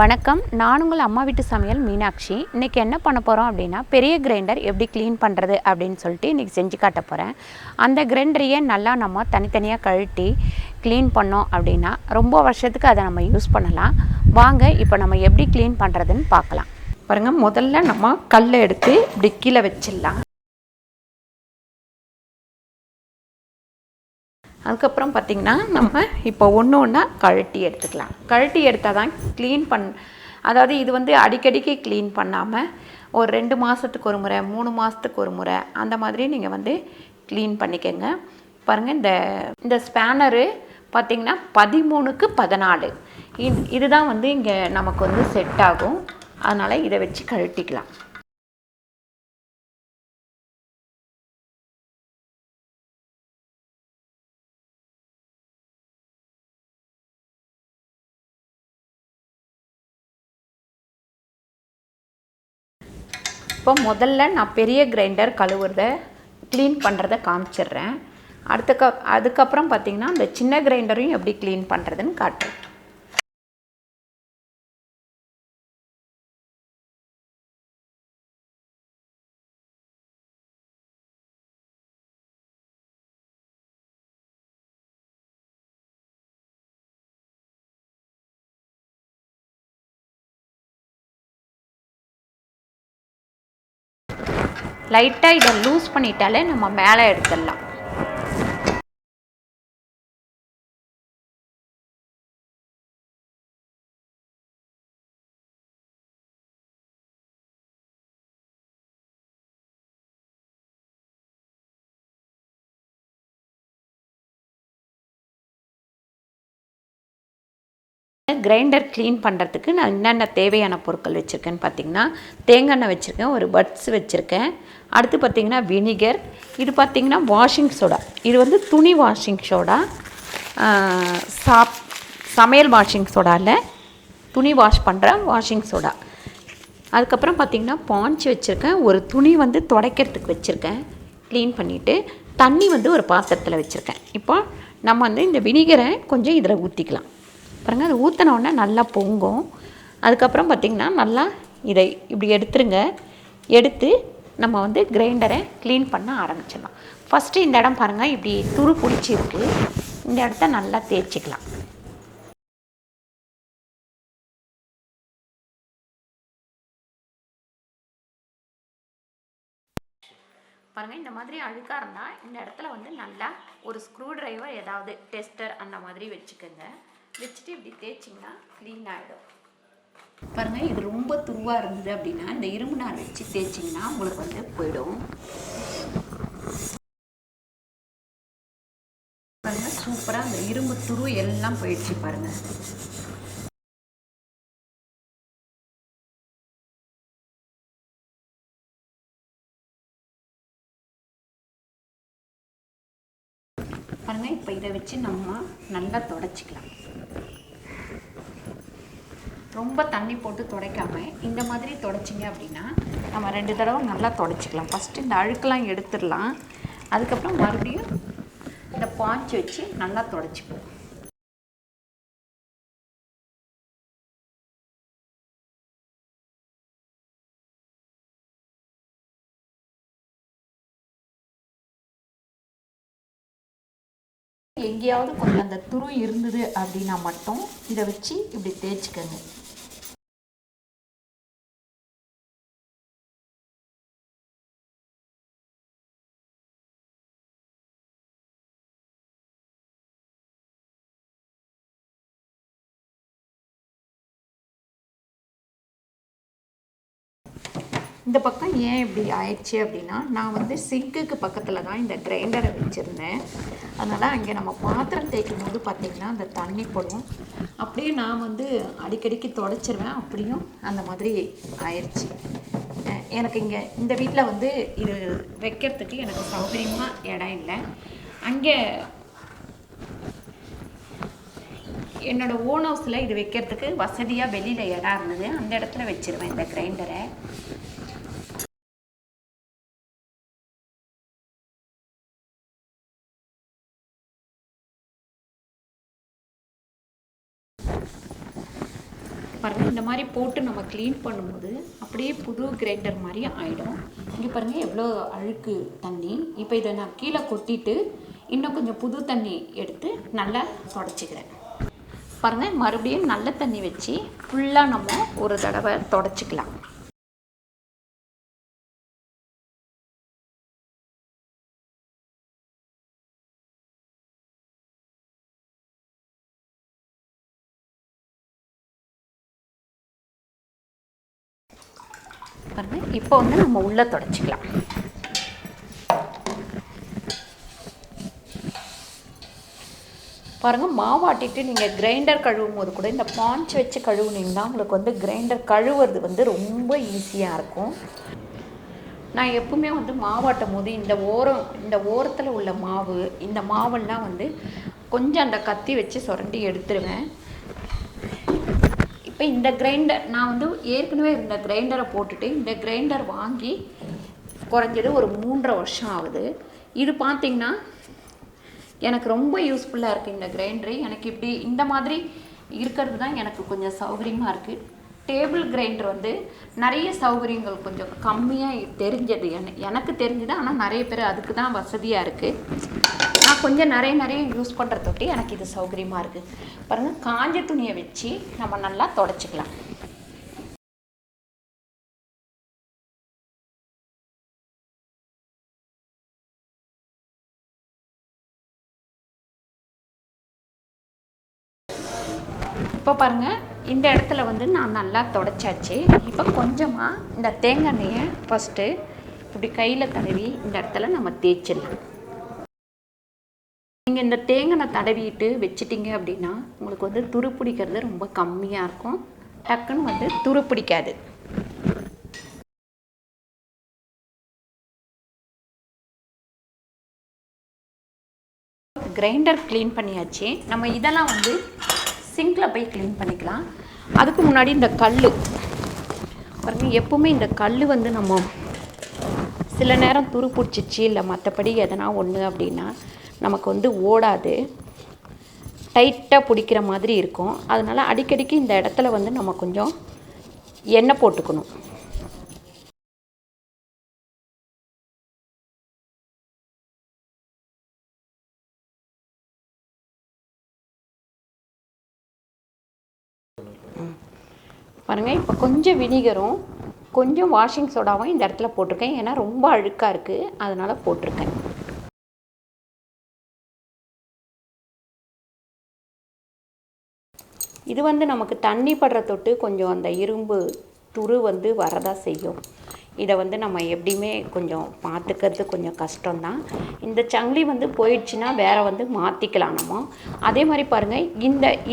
வணக்கம், நான் உங்கள் அம்மா வீட்டு சமையல் மீனாட்சி. இன்றைக்கி என்ன பண்ண போகிறோம் அப்படின்னா, பெரிய கிரைண்டர் எப்படி க்ளீன் பண்ணுறது அப்படின்னு சொல்லிட்டு இன்றைக்கி செஞ்சு காட்ட போகிறேன். அந்த கிரைண்டரையே நல்லா நம்ம தனித்தனியாக கழட்டி க்ளீன் பண்ணோம் அப்படின்னா ரொம்ப வருஷத்துக்கு அதை நம்ம யூஸ் பண்ணலாம். வாங்க இப்போ நம்ம எப்படி க்ளீன் பண்ணுறதுன்னு பார்க்கலாம். பாருங்கள், முதல்ல நம்ம கல்லை எடுத்து இப்படி கீழே வச்சிடலாம். அதுக்கப்புறம் பார்த்திங்கன்னா நம்ம இப்போ ஒன்று ஒன்றா கழட்டி எடுத்துக்கலாம். கழட்டி எடுத்தால் தான் க்ளீன் அதாவது இது வந்து அடிக்கடிக்கு க்ளீன் பண்ணாமல் ஒரு 2 மாதத்துக்கு ஒரு முறை, 3 மாதத்துக்கு ஒரு முறை அந்த மாதிரி நீங்கள் வந்து க்ளீன் பண்ணிக்கோங்க. பாருங்கள், இந்த ஸ்பேனரு பார்த்திங்கன்னா 13க்கு 14 இதுதான் வந்து இங்கே நமக்கு வந்து செட் ஆகும். அதனால் இதை வச்சு கழட்டிக்கலாம். இப்போ முதல்ல நான் பெரிய கிரைண்டர் கழுவுறத க்ளீன் பண்ணுறத காமிச்சிடுறேன். அதுக்கப்புறம் பார்த்திங்கன்னா அந்த சின்ன கிரைண்டரையும் எப்படி க்ளீன் பண்ணுறதுன்னு காட்டுறேன். லைட்டாக இதை லூஸ் பண்ணிட்டாலே நம்ம மேலே எடுத்துடலாம். கிரைண்டர் க்ளீன் பண்ணுறதுக்கு நான் என்னென்ன தேவையான பொருட்கள் வச்சுருக்கேன்னு பார்த்திங்கன்னா, தேங்காய் எண்ணெய் வச்சுருக்கேன், ஒரு பட்ஸ் வச்சுருக்கேன். அடுத்து பார்த்திங்கன்னா வினிகர், இது பார்த்திங்கன்னா வாஷிங் சோடா, இது வந்து துணி வாஷிங் சோடா, சமையல் வாஷிங் சோடா இல்லை, துணி வாஷ் பண்ணுற வாஷிங் சோடா. அதுக்கப்புறம் பார்த்திங்கன்னா பாஞ்ச் வச்சுருக்கேன், ஒரு துணி வந்து துடைக்கிறதுக்கு வச்சுருக்கேன் க்ளீன் பண்ணிவிட்டு. தண்ணி வந்து ஒரு பாத்திரத்தில் வச்சுருக்கேன். இப்போ நம்ம வந்து இந்த வினிகரை கொஞ்சம் இதில் ஊற்றிக்கலாம். பாருங்கள், அது ஊற்றினோடனே நல்லா பொங்கும். அதுக்கப்புறம் பார்த்திங்கன்னா நல்லா இதை இப்படி எடுத்துருங்க. எடுத்து நம்ம வந்து கிரைண்டரை க்ளீன் பண்ண ஆரம்பிச்சிடலாம். ஃபஸ்ட்டு இந்த இடம் பாருங்கள், இப்படி துரு பிடிச்சிருக்கு. இந்த இடத்த நல்லா தேய்ச்சிக்கலாம். பாருங்கள், இந்த மாதிரி அழுக்காக இருந்தால் இந்த இடத்துல வந்து நல்லா ஒரு ஸ்க்ரூ ட்ரைவர், ஏதாவது டெஸ்டர் அந்த மாதிரி வச்சுக்கோங்க. வச்சுட்டு இப்படி தேய்ச்சிங்கன்னா க்ளீன் ஆகிடும். பாருங்கள், இது ரொம்ப துருவாக இருந்தது அப்படின்னா இந்த இரும்பு நார் வச்சு தேய்ச்சிங்கன்னா உங்களுக்கு வந்து போயிடும். பாருங்கள், சூப்பராக அந்த இரும்பு துரு எல்லாம் போயிடுச்சு. பாருங்கள், பாருங்கள். இப்போ இதை வச்சு நம்ம நல்லா தொடச்சிக்கலாம். ரொம்ப தண்ணி போட்டு துடைக்காமல் இந்த மாதிரி துடைச்சிங்க அப்படின்னா நம்ம 2 தடவை நல்லா துடைச்சிக்கலாம். ஃபஸ்ட்டு இந்த அழுக்கெல்லாம் எடுத்துடலாம். அதுக்கப்புறம் மறுபடியும் இந்த பாஞ்ச் வச்சு நல்லா துடைச்சிக்கலாம். எங்கேயாவது கொஞ்சம் அந்த துரு இருந்தது அப்படின்னா மட்டும் இதை வச்சு இப்படி தேய்ச்சிக்கங்க. இந்த பக்கம் ஏன் இப்படி ஆயிடுச்சு அப்படின்னா, நான் வந்து சிங்க்குக்கு பக்கத்தில் தான் இந்த கிரைண்டரை வச்சுருந்தேன். அதனால் அங்கே நம்ம பாத்திரம் தேய்க்கும் போது பார்த்திங்கன்னா அந்த தண்ணி படும். அப்படியே நான் வந்து அடிக்கடிக்கு துடைச்சிருவேன். அப்படியும் அந்த மாதிரி ஆயிடுச்சு. எனக்கு இங்கே இந்த வீட்டில் வந்து இது வைக்கிறதுக்கு எனக்கு சௌகரியமாக இடம் இல்லை. அங்கே என்னோடய ஓன் ஹவுஸில் இது வைக்கிறதுக்கு வசதியாக வெளியில் இடம் இருந்தது. அந்த இடத்துல வச்சுருவேன் இந்த கிரைண்டரை. பாருங்கள், இந்த மாதிரி போட்டு நம்ம க்ளீன் பண்ணும்போது அப்படியே புது கிரைண்டர் மாதிரி ஆகிடும். இங்கே பாருங்கள் எவ்வளோ அழுக்கு தண்ணி. இப்போ இதை நான் கீழே கொட்டிட்டு இன்னும் கொஞ்சம் புது தண்ணி எடுத்து நல்லா தொடச்சிக்கிறேன். பாருங்கள், மறுபடியும் நல்ல தண்ணி வச்சு ஃபுல்லாக நம்ம ஒரு தடவை தொடச்சிக்கலாம். பாருங்கள், இப்போ வந்து நம்ம உள்ளே தொடச்சிக்கலாம். பாருங்கள், மாவாட்டிட்டு நீங்கள் கிரைண்டர் கழுவும் போது கூட இந்த பாஞ்ச் வச்சு கழுவுனீங்கன்னா உங்களுக்கு வந்து கிரைண்டர் கழுவுறது வந்து ரொம்ப ஈஸியாக இருக்கும். நான் எப்பவுமே வந்து மாவாட்டும் போது இந்த ஓரத்தில் உள்ள மாவு, இந்த மாவெல்லாம் வந்து கொஞ்சம் அந்த கத்தி வச்சு சுரண்டி எடுத்துருவேன். இப்போ இந்த கிரைண்டர் நான் வந்து ஏற்கனவே இந்த கிரைண்டரை போட்டுட்டு இந்த கிரைண்டர் வாங்கி குறைஞ்சது ஒரு 3.5 வருஷம் ஆகுது. இது பார்த்திங்கன்னா எனக்கு ரொம்ப யூஸ்ஃபுல்லாக இருக்குது இந்த கிரைண்டரு. எனக்கு இப்படி இந்த மாதிரி இருக்கிறது தான் எனக்கு கொஞ்சம் சௌகரியமாக இருக்குது. டேபிள் கிரைண்டர் வந்து நிறைய சௌகரியங்கள் கொஞ்சம் கம்மியாக தெரிஞ்சது எனக்கு தெரிஞ்சது. ஆனால் நிறைய பேர் அதுக்கு தான் வசதியாக இருக்குது. நான் கொஞ்சம் நிறைய யூஸ் பண்ணுறதொட்டி எனக்கு இது சௌகரியமாக இருக்குது. பாருங்கள், காஞ்ச துணியை வச்சு நம்ம நல்லா தொடச்சிக்கலாம். இப்போ பாருங்கள், இந்த இடத்துல வந்து நான் நல்லா தொடச்சாச்சு. இப்போ கொஞ்சமாக இந்த தேங்காய் எண்ணெயை ஃபஸ்ட்டு இப்படி கையில் தடவி இந்த இடத்துல நம்ம தேய்ச்சிடலாம். நீங்கள் இந்த தேங்காய் தடவிட்டு வச்சிட்டிங்க அப்படின்னா உங்களுக்கு வந்து துரு பிடிக்கிறது ரொம்ப கம்மியாக இருக்கும். டக்குன்னு வந்து துரு பிடிக்காது. கிரைண்டர் க்ளீன் பண்ணியாச்சு. நம்ம இதெல்லாம் வந்து சிங்கில் போய் க்ளீன் பண்ணிக்கலாம். அதுக்கு முன்னாடி இந்த கல் பாருங்கள், எப்பவுமே இந்த கல் வந்து நம்ம சில நேரம் துரு பிடிச்சிச்சு இல்லை மற்றபடி எதனா ஒன்று அப்படின்னா நமக்கு வந்து ஓடாது, டைட்டாக பிடிக்கிற மாதிரி இருக்கும். அதனால் அடிக்கடிக்கு இந்த இடத்துல வந்து நம்ம கொஞ்சம் எண்ணெய் போட்டுக்கணும். பாருங்கள், இப்போ கொஞ்சம் வினிகரும் கொஞ்சம் வாஷிங் சோடாவும் இந்த இடத்துல போட்டிருக்கேன். ஏன்னா ரொம்ப அழுக்காக இருக்குது, அதனால் போட்டிருக்கேன். இது வந்து நமக்கு தண்ணி படுற தொட்டு கொஞ்சம் அந்த இரும்பு துரு வந்து வரதான் செய்யும். இதை வந்து நம்ம எப்படியுமே கொஞ்சம் பார்த்துக்கிறது கொஞ்சம் கஷ்டம்தான். இந்த சங்கிலி வந்து போயிடுச்சுன்னா வேறு வந்து மாற்றிக்கலாம் நம்ம. அதே மாதிரி பாருங்கள்,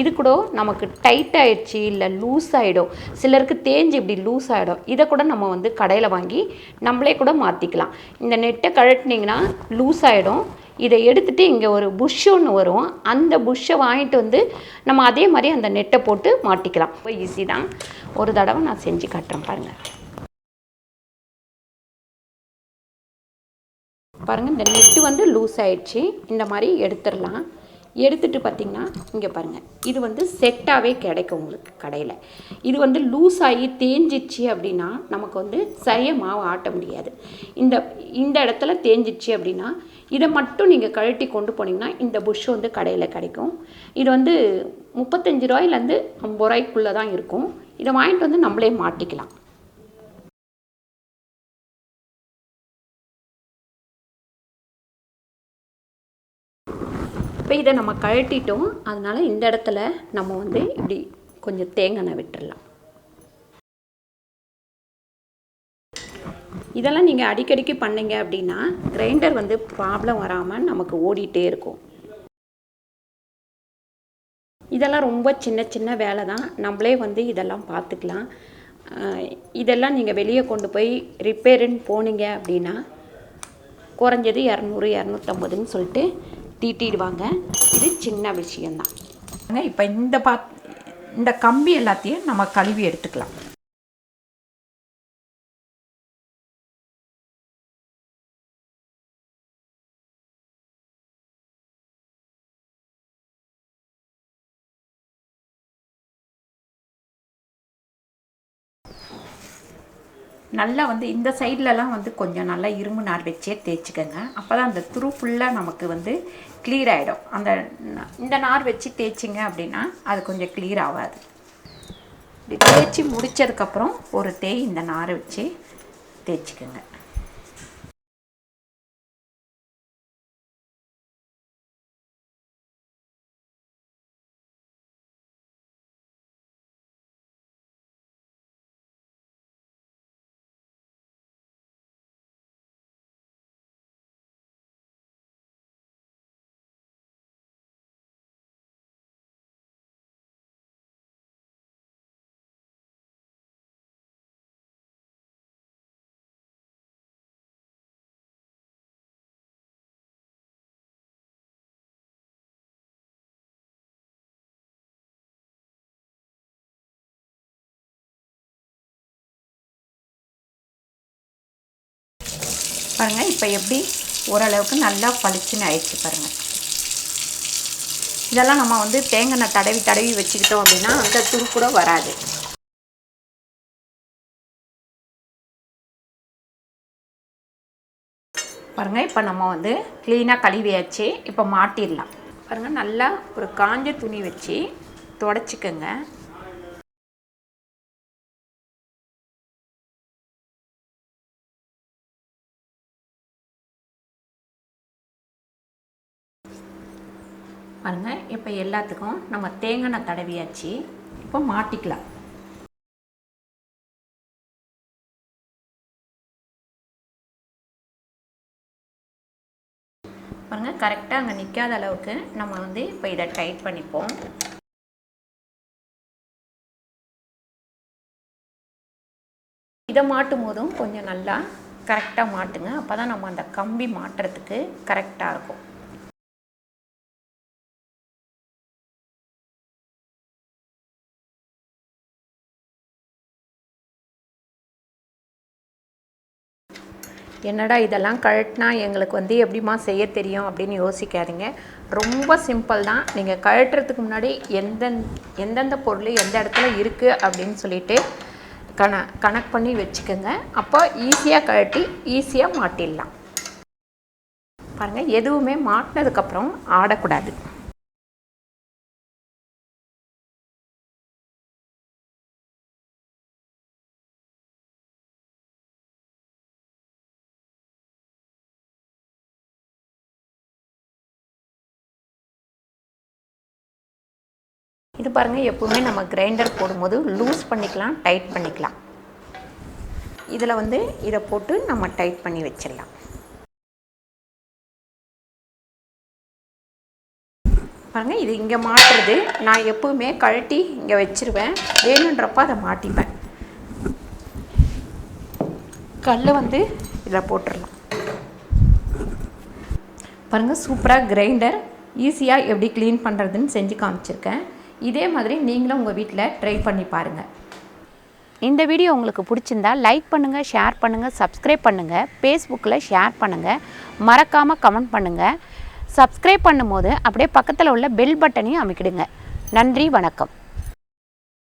இது கூட நமக்கு டைட் ஆகிடுச்சு இல்லை லூஸ் ஆகிடும், சிலருக்கு தேஞ்சு இப்படி லூஸ் ஆகிடும். இதை கூட நம்ம வந்து கடையில் வாங்கி நம்மளே கூட மாற்றிக்கலாம். இந்த நெட்டை கழட்டினீங்கன்னா லூஸ் ஆகிடும். இதை எடுத்துகிட்டு இங்கே ஒரு புஷ் ஒன்று வரும், அந்த புஷ்ஷை வாங்கிட்டு வந்து நம்ம அதே மாதிரி அந்த நெட்டை போட்டு மாட்டிக்கலாம். ரொம்ப ஈஸி தான். ஒரு தடவை நான் செஞ்சு காட்டுறேன் பாருங்கள். பாருங்கள், இந்த நெட்டு வந்து லூஸ் ஆகிடுச்சு. இந்த மாதிரி எடுத்துடலாம். எடுத்துகிட்டு பார்த்திங்கன்னா இங்கே பாருங்கள், இது வந்து செட்டாகவே கிடைக்கும் உங்களுக்கு கடையில். இது வந்து லூஸ் ஆகி தேஞ்சிச்சு அப்படின்னா நமக்கு வந்து சரியாக மாவு ஆட்ட முடியாது. இந்த இடத்துல தேஞ்சிச்சு அப்படின்னா இதை மட்டும் நீங்கள் கழட்டி கொண்டு போனீங்கன்னா இந்த புஷ் வந்து கடையில் கிடைக்கும். இது வந்து 35 ரூபாயிலேருந்து 50 ரூபாய்க்குள்ளே தான் இருக்கும். இதை வாங்கிட்டு வந்து நம்மளே மாட்டிக்கலாம். இப்போ இதை நம்ம கழட்டிட்டோம். அதனால் இந்த இடத்துல நம்ம வந்து இப்படி கொஞ்சம் தேங்காய் எண்ணெய் விட்டுடலாம். இதெல்லாம் நீங்கள் அடிக்கடிக்கு பண்ணிங்க அப்படின்னா கிரைண்டர் வந்து ப்ராப்ளம் வராமல் நமக்கு ஓடிட்டே இருக்கும். இதெல்லாம் ரொம்ப சின்ன வேலை தான், நம்மளே வந்து இதெல்லாம் பார்த்துக்கலாம். இதெல்லாம் நீங்கள் வெளியே கொண்டு போய் ரிப்பேருன்னு போனீங்க அப்படின்னா குறைஞ்சது 200 250ன்னு சொல்லிட்டு தீட்டிடுவாங்க. இது சின்ன விஷயந்தான். இப்போ இந்த கம்பி எல்லாத்தையும் நம்ம கழுவி எடுத்துக்கலாம். நல்லா வந்து இந்த சைட்லலாம் வந்து கொஞ்சம் நல்லா இரும்பு நார் வச்சே தேய்ச்சிக்கோங்க. அப்போ தான் அந்த துரு ஃபுல்லாக நமக்கு வந்து கிளியர் ஆகிடும். இந்த நார் வச்சு தேய்ச்சிங்க அப்படின்னா அது கொஞ்சம் கிளியர் ஆகாது. இப்படி தேய்ச்சி முடித்ததுக்கப்புறம் ஒரு இந்த நாரை வச்சு தேய்ச்சிக்கோங்க. பாருங்கள், இப்போ எப்படி ஓரளவுக்கு நல்லா பளிச்சுன்னு ஆயிடுச்சு பாருங்கள். இதெல்லாம் நம்ம வந்து தேங்காய் தடவி வச்சுக்கிட்டோம் அப்படின்னா அந்த துரு கூட வராது. பாருங்கள், இப்போ நம்ம வந்து க்ளீனாக கழுவியாச்சு. இப்போ மாட்டிடலாம். பாருங்கள், நல்லா ஒரு காஞ்ச துணி வச்சு துடைச்சிக்கோங்க. பாருங்கள், இப்போ எல்லாத்துக்கும் நம்ம தேங்காய் தடவியாச்சு. இப்போ மாட்டிக்கலாம். பாருங்கள், கரெக்டாக அங்கே நிற்காத அளவுக்கு நம்ம வந்து இப்போ இதை டைட் பண்ணிப்போம். இதை மாட்டும் போதும் கொஞ்சம் நல்லா கரெக்டாக மாட்டுங்க. அப்போ தான் நம்ம அந்த கம்பி மாட்டுறதுக்கு கரெக்டாக இருக்கும். என்னடா இதெல்லாம் கழட்டினா எங்களுக்கு வந்து எப்படிமா செய்ய தெரியும் அப்படின்னு யோசிக்காதீங்க. ரொம்ப சிம்பிள் தான். நீங்கள் கழட்டுறதுக்கு முன்னாடி எந்தெந்த பொருள் எந்த இடத்துல இருக்குது அப்படின்னு சொல்லிட்டு கனெக்ட் பண்ணி வச்சுக்கோங்க. அப்போ ஈஸியாக கழட்டி ஈஸியாக மாட்டிடலாம். பாருங்கள், எதுவுமே மாட்டினதுக்கப்புறம் ஆடக்கூடாது. இது பாருங்கள், எப்போவுமே நம்ம கிரைண்டர் போடும்போது லூஸ் பண்ணிக்கலாம், டைட் பண்ணிக்கலாம். இதில் வந்து இதை போட்டு நம்ம டைட் பண்ணி வச்சிடலாம். பாருங்கள், இது இங்கே மாட்டுறது. நான் எப்போவுமே கழட்டி இங்கே வச்சுருவேன். வேணுன்றப்போ அதை மாட்டிப்பேன். கல் வந்து இதில் போட்டுடலாம். பாருங்கள், சூப்பராக கிரைண்டர் ஈஸியாக எப்படி க்ளீன் பண்ணுறதுன்னு செஞ்சு காமிச்சிருக்கேன். இதே மாதிரி நீங்களும் உங்கள் வீட்டில் ட்ரை பண்ணி பாருங்கள். இந்த வீடியோ உங்களுக்கு பிடிச்சிருந்தா லைக் பண்ணுங்கள், ஷேர் பண்ணுங்கள், சப்ஸ்கிரைப் பண்ணுங்கள். ஃபேஸ்புக்கில் ஷேர் பண்ணுங்கள். மறக்காமல் கமெண்ட் பண்ணுங்கள். சப்ஸ்கிரைப் பண்ணும்போது அப்படியே பக்கத்தில் உள்ள பெல் பட்டனையும் அமைக்கிடுங்க. நன்றி, வணக்கம்.